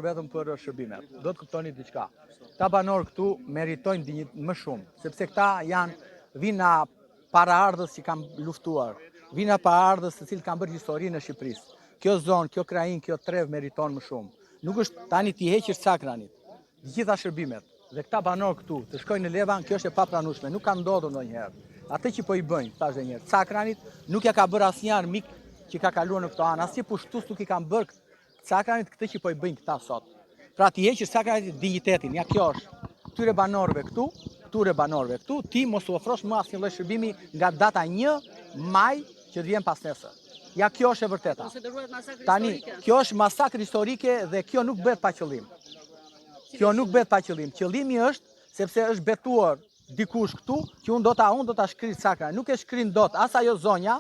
vetëm për shërbimet. Do të kuptoni diçka. Këta banorë këtu meritojnë më shumë, sepse këta vinë paraardhës që kanë luftuar, vinë paraardhës të cilët kanë bërë histori në Shqipërisë. Kjo zonë, kjo krajinë, kjo trev meriton më shumë. Nuk është tani t'i heqësh Cakranit, gjitha shërbimet. Dhe këta banorë këtu të shkojnë në Levan, kjo është e papranueshme, nuk ka ndodhur ndonjëherë. Atë që po i bëjnë, thash edhe një herë, Cakranit nuk ja ka bërë asnjë mik që ka kaluar në këto anë, asnjë pushtues nuk i kanë bërë Cakranit këtë që po i bëjnë këta sot. Pra ti heqësh Cakranit dignitetin, ja kjo është. Këtyre banorëve këtu, ti mos u ofrosh më asnjë lloj shërbimi nga data 1 maj që të vjen pas nesër. Ja kjo është e vërteta. Tani, kjo është masakër historike dhe kjo nuk bëhet pa qëllim. Qëllimi është sepse është betuar dikush këtu që unë do ta shkrit Cakranit. Nuk e shkrin dot as ajo zonja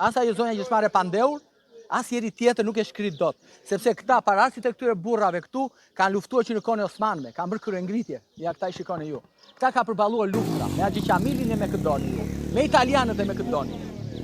që shmarrë pandeur, as njeri tjetër nuk e shkrit dot, sepse këta parasit e këtyre burrave këtu kanë luftuar që në kohën e Osmanëve, kanë bërë kryengritje, ja këta i shikoni ju. Këta ka përballuar luftra me Haxhi Qamilin e me Makedonin, me italianët e Makedonin.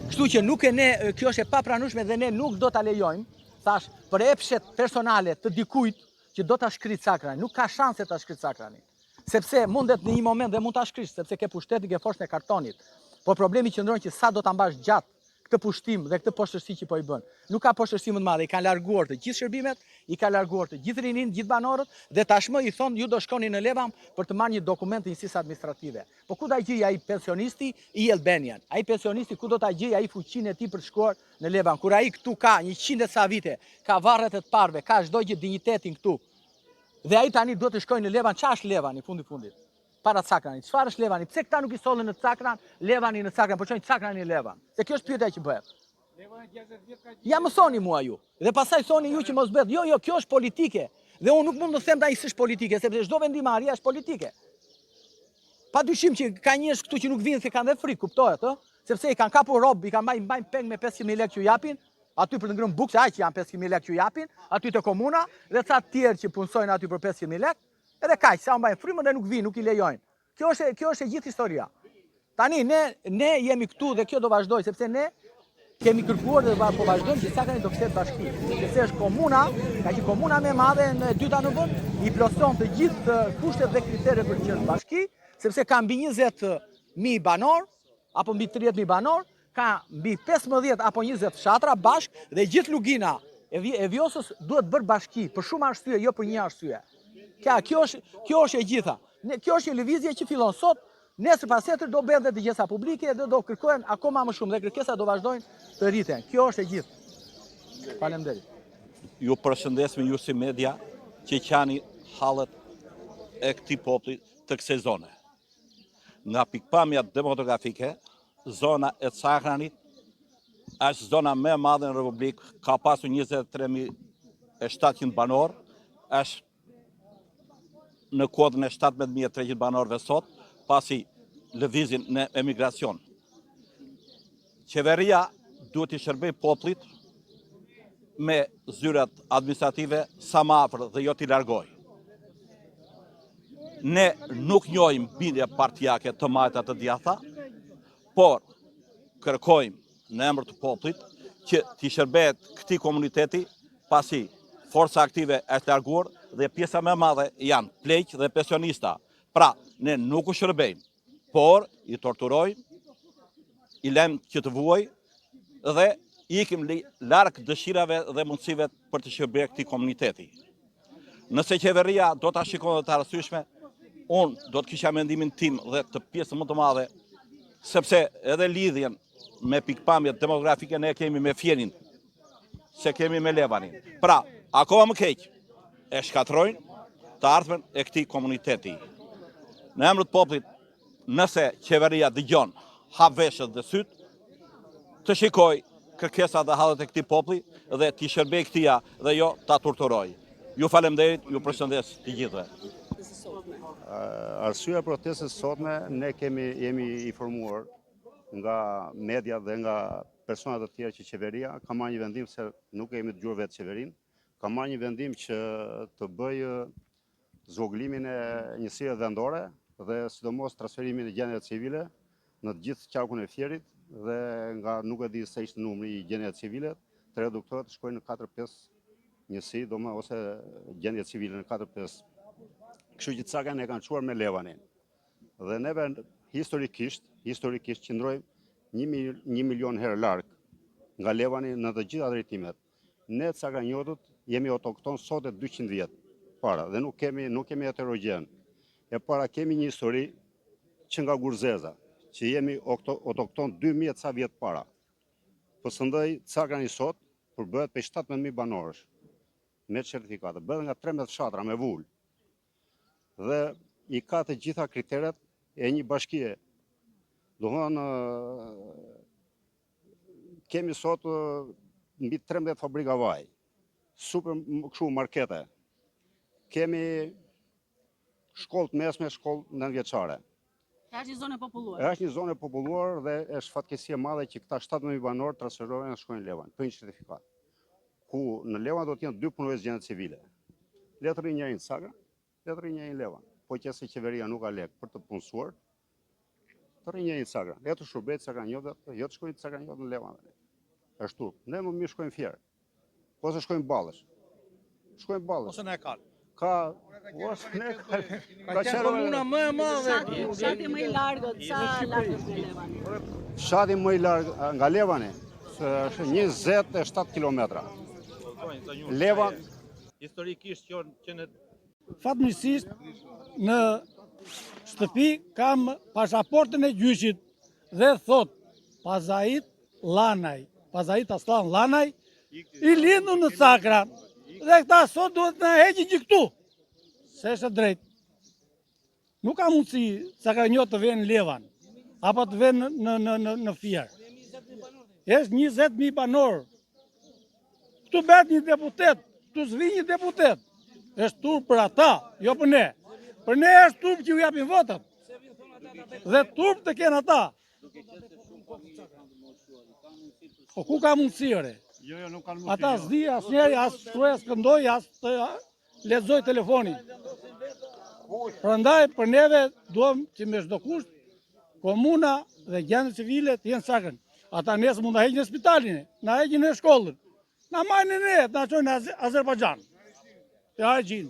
Kështu që nuk kjo është e papranueshme dhe ne nuk do ta lejojmë, thash, për epshet personale të dikujt që do ta shkrit Cakranit, nuk ka shanse ta shkrit Cakranit. Sepse mundet në një moment dhe mund ta shkrish, sepse ke pushtetin, ke forcën e kartonit. Po problemi qëndron që sa do ta mbash gjatë këtë pushtim dhe këtë poshtërsi që po i bën. Nuk ka poshtërsi më të madhe, i kanë larguar të gjithë shërbimet, i kanë larguar të gjithë rinin, të gjithë banorët dhe tashmë i thonë ju do shkoni në Levan për të marrë një dokument të njësisë administrative. Po ku do ta gjej ai pensionisti i Albanian? Ai pensionisti ku do ta gjej ai fuqinë e tij për të shkuar në Levan? Kur ai këtu ka 100 e sa vite, ka varret e të parëve, ka çdo gjë dignitetin këtu. Dhe ai tani duhet të shkojë në Levan, çfarë është Levani fundit? Para Cakranit. Çfarë është Levani? Pse këta nuk i sollën në Cakran, Levani në Cakran, po çojnë Cakranin në Levan? Se kjo është pyetja që bëhet. Ja më thoni mua ju. Dhe pastaj thoni ju që mos bëhet. Jo, kjo është politike. Dhe unë nuk mund të them tani s'është politike, sepse çdo vendimarrje është politike. Padyshim që ka njerëz këtu që nuk vinë se kanë dhe frikë, kuptohet, ë? Sepse i kanë kapur rob, i kanë mbajnë peng me 500.000 lekë që ju japin, aty për të ngrënë bukë, që janë 500.000 lekë që ju japin, aty te komuna, dhe ca të tjerë që punsojnë aty për 500.000 lekë. Edhe kaq, sa mbajnë frymën dhe nuk vinë, nuk i lejojnë. Kjo është e gjithë historia. Tani ne jemi këtu dhe kjo do vazhdoj, sepse ne kemi kërkuar dhe po vazhdojmë që Cakranit do kthehet bashki. Sepse është komuna, ka që komuna më e madhe në dyta në vend, i plotson të gjithë kushtet dhe kriteret për të qenë bashki, sepse ka mbi 20.000 banor apo mbi 30.000 banor, ka mbi 15 apo 20 fshatra bashk dhe gjithë lugina e Vjosës duhet bërë bashki për shumë arsye, jo për një arsye. Kjo është e gjitha. Kjo është një lëvizje që fillon sot, nesër pas tjetër do bëhen dhe dëgjesa publike dhe do kërkohen akoma më shumë dhe kërkesat do vazhdojnë të rriten. Kjo është e gjithë. Faleminderit. Ju përshëndesim ju si media që qani hallet e këtij populli të kësaj zone. Nga pikpamja demografike, zona e Cakranit është zona më e madhe në Republikë, ka pasur 23.700 banor, është në kodën e 17.300 banorëve sot, pasi lëvizjen në emigracion. Qeveria duhet i shërbej popullit me zyrat administrative sa më afër dhe jo t'i largoj. Ne nuk njohim bindje partijake të majta të djatha, por kërkojmë në emër të popullit që t'i shërbehet këtij komuniteti, pasi forca aktive është larguar dhe pjesa më e madhe janë pleq dhe pensionista. Pra, ne nuk u shërbejmë, por i torturojmë, i lëmë që të vuajë dhe ikim larg dëshirave dhe mundësive për të shërbyer këtij komuniteti. Nëse qeveria do ta shikonte të arsyeshme, unë do të kisha mendimin tim dhe të pjesën më të madhe, sepse edhe lidhjen me pikpamjet demografike ne kemi me Fjenin, se kemi me Levanin. Pra, akoma më keq, e shkatrojnë të ardhmen e këtij komuniteti. Në emër të popullit, nëse qeveria dëgjon, hap veshët dhe syt, të shikoj kërkesat dhe hallet e këtij populli dhe t'i shërbej këtija dhe jo ta torturoj. Ju faleminderit, ju përshëndes të gjithëve. Arsyeja protestës sotme, ne jemi informuar nga media dhe nga personat të tjerë që qeveria ka marrë një vendim, se nuk kemi dëgjuar vetë qeverinë, ka marrë një vendim që të bëjë zvoglimin e njësirave vendore dhe sidomos transferimin e gjendjeve civile në të gjithë qarkun e Fierit, dhe nga nuk e di se ishte numri i gjendjeve civile, të reduktohet të shkojnë në 4-5 njësi, ose gjendje civile në 4-5. Kështu që Cakan e kanë çuar me Levanin. Dhe neve historikisht qëndrojmë 1 milion herë larg nga Levani në të gjitha drejtimet. Ne Cakanjotët jemi autokton sot e 200 vjet para dhe nuk kemi heterogen. E para kemi një histori që nga Gurzeza, që jemi autokton 2000 ca vjet para. Përshëndaj Cakani sot përbëhet për 17.000 banorësh me certifikate, bëhet nga 13 fshatra me vull. Dhe i ka të gjitha kriteret e një bashkie. Do thonë kemi sot mbi 13 fabrika vaj, super kështu markete. Kemi shkollë të mesme, shkollë nënvjeçare. Është një zonë e populluar. Është një zonë e populluar dhe është fatkeqësi e madhe që këta 17.000 banorë transferohen dhe shkojnë në Levan, për një certifikat. Ku në Levan do të jenë 2 punues gjendje civile. Le të rrinë njërin në Cakan, le të rrinë njërin në Levan. Po qëse qeveria nuk ka lek për të punësuar, të rrinë njërin në Cakan. Le të shërbejnë Cakanjotët, jo të shkojnë Cakanjotët në Levan. Është turp. Ne më mirë shkojnë Fierë. Ose shkojnë Ballësh. Shkojnë Ballësh. Ose në Kal. Ka qenë komuna më e madhe. Fshati më i largët, sa largët nga Levani? Fshati më i larg nga Levani është 27 kilometra. Levan Historikisht që në Fatmirësisht në shtëpi kam pasaportën e gjyqit dhe thot Pazait Lanaj, Pazait Aslan Lanaj, i lindu në Cakra dhe këta sot duhet në heqin që këtu, se është drejt. Nuk ka mundësi Cakanjot të venë në Levan, apo të venë në Fierë. Është 20.000 banorë. Këtu bet një deputet, këtu zvi një deputet. Është turp për ata, jo për ne. Për ne është turp që ju japin votat. Dhe turp të kenë ata. Po ku ka mundësi, ore? nuk kanë mundësi. Ata s'di asnjëri, as shkruaj, as këndoj, as të lexoj telefonin. Prandaj për neve duam që me çdo kusht komuna dhe gjendje civile të jenë Cakan. Ata nesër mund ta heqin në spitalin, na heqin në shkollën. Na marrin ne, na çojnë në Azerbajxhan. Ja e gjin.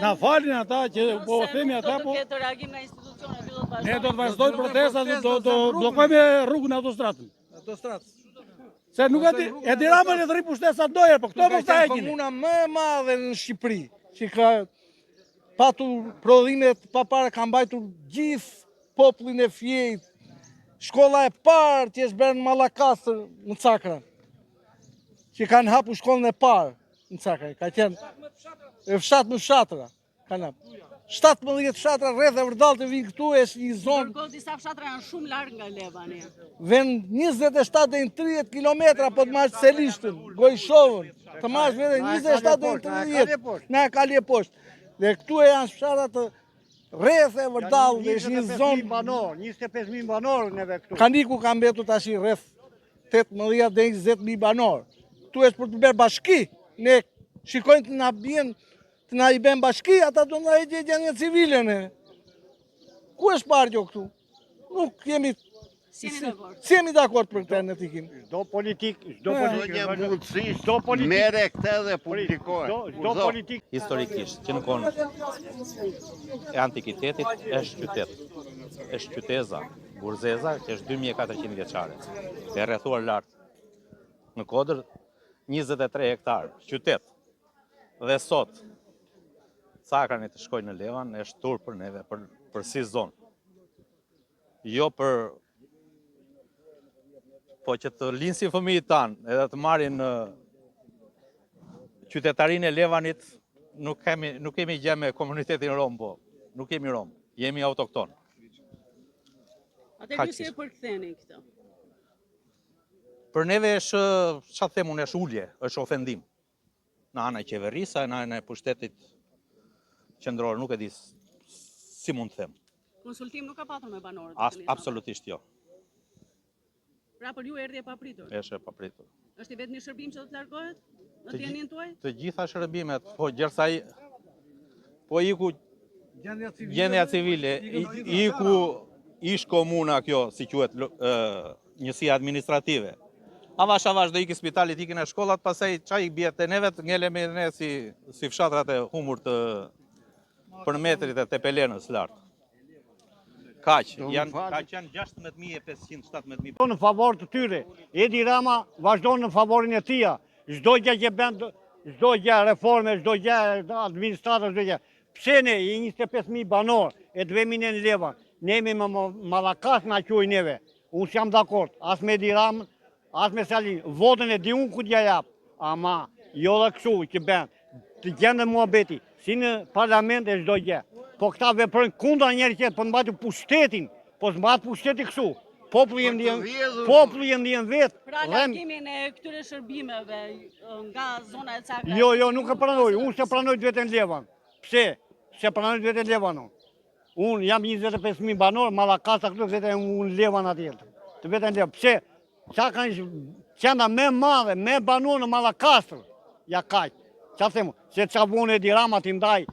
Na falin ata që po themi ata po. Nëse ketë reagim nga institucionet, ju do të vazhdojmë. Ne do të vazhdojmë protestat, do bllokojmë rrugën autostradën. Autostradë. Se nuk e di Rama le të rri pushtet sa doje, po këto mos ta heqin. Komuna më e madhe në Shqipëri, që ka patur prodhimet pa para, ka mbajtur gjithë popullin e Fjejt. Shkolla e parë që është bërë në Mallakastër në Cakra, që kanë hapur shkollën e parë në Cakra, ka qenë fshat më fshatra, kanë hapur. 17 fshatra rreth e vërdall të vinë këtu, është një zonë. Ndërkohë disa fshatra janë shumë larg nga Levani. Vend 27 deri në 30 kilometra po të marrësh Selishtën, Gojshovën, të marrësh vetë 27 deri në 30. Na kalje poshtë. Dhe këtu janë fshatra të rreth e vërdall, dhe është një zonë banor, 25.000 banor neve këtu. Kaniku ka mbetur tash rreth 18 deri 20.000 banor. Këtu është për të bërë bashki. Ne shikojnë të na bien, të na i bën bashki, ata do na heqin gjendje civile ne. Ku është parë këtu? Nuk jemi Si jeni dakord? Si jemi dakord për këtë në tikim? Çdo politik, mere këtë dhe publikohet. çdo politik historikisht që në kohën e antikitetit është qytet. Është qyteza, Gurzeza, që është 2400 vjeçare. E rrethuar lart. Në kodër 23 hektar, qytet. Dhe sot Cakani të shkojnë në Levan është turp për neve, për si zonë. Jo për po që të linsin fëmijët tanë edhe të marrin qytetarinë e Levanit, nuk kemi gjë me komunitetin rom, po. Nuk kemi rom, jemi autokton. Atë ju si e përktheni këtë? Për neve është, çfarë them unë, është ulje, është ofendim. Në ana e qeverisë, në ana e pushtetit qendror, nuk e di si mund të them. Konsultim nuk ka patur me banorët? Absolutisht jo. Pra për ju erdhi e papritur? Është e papritur. Është i vetmi shërbim që do të largohet në tjenin tuaj? Të gjitha shërbimet, po gjersai, po iku gjendja civile, iku ish komuna kjo, si quhet njësia administrative. avash do iki spitalit, ikin e shkollat, pastaj çaj i bie te neve, ngelemi ne si fshatrat e humur të përmetrit e Tepelenës lart. Kaq, janë 16.500, 17.000. Në favor të tyre. Edi Rama vazhdon në favorin e tia. Çdo gjë që bën, çdo gjë reforme, çdo gjë administratë, çdo gjë. Pse ne i 25.000 banor e të vemi në leva, ne jemi më mallakas na quaj neve. Unë jam dakord, as me Edi Ramën, as me Salin. Votën e di unë ku t'ja jap, ama jo dhe kështu që bën. Të gjendë muhabeti, si në parlament e çdo gjë. Po këta veprojnë kundra njëri tjetrit, po mbajnë pushtetin, po s'mbahet pushteti kështu. Populli jam ndjen vetë. Pra largimin e këtyre shërbimeve nga zona e caktuar. Jo, nuk e pranoj. Unë se pranoj të vetën Levan. Pse? Se pranoj të vetën Levan. Unë jam 25.000 banor, mallakasa këtu vetën unë Levan atje. Të vetën Levan. Pse? Qa kanë qenda me madhe, me banor në mallakastër. Ja kaq. Qa themu? Se qa vone Edi Rama t'i ndaj